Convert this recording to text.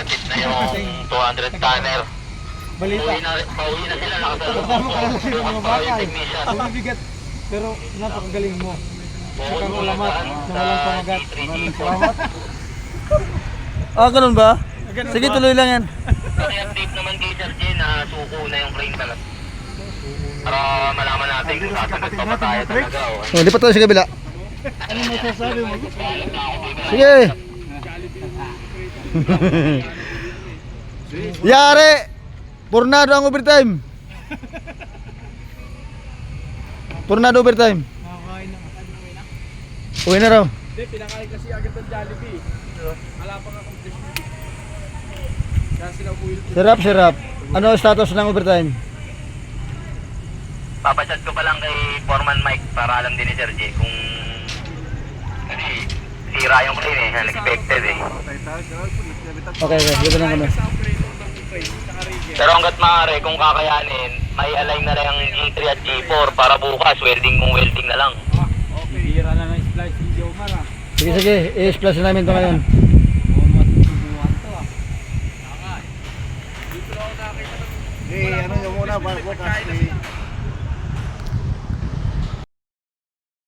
ihatid na yung 200 tonner. Balita. Pauwi na sila, nakasalubong Kasama ko. ka lang sa mga Bukas pa yung bakal. technician. Mabibigat. Pero napakagaling mo. Bukod Sukang muna ulamat saan na sa walang pamagat. G3, Salamat. Ah, ganun ba? Ganun Sige, ba? tuloy lang yan. Paki-update naman kay Sir Jen na suko na yung crane pala. Para malaman natin kung sasagot pa ba tayo talaga. Oh, lipat tayo sa kabila. Ano mo sasabi mo? Sige. Yari! Tornado ang overtime. Tornado overtime. Nakakain na. Uwi na raw. Hindi, pinakain kasi agad ng Jollibee. Wala pang accomplishment. Kaya sila umuwi. Sirap. Ano ang status ng overtime? Papachat ko pa lang kay Foreman Mike para alam din ni Sir J kung kasi sira yung crane eh, unexpected eh. Okay, dito lang kami. Pero hanggat maaari, kung kakayanin, may align na lang ang G3 at G4 para bukas, welding kung welding na lang. Okay, hira na ng splice video man ah. Sige, i-splash na namin ito ngayon. Mas susubuhan to ah. Dito ako nakakita ng... Ano yung muna, bukas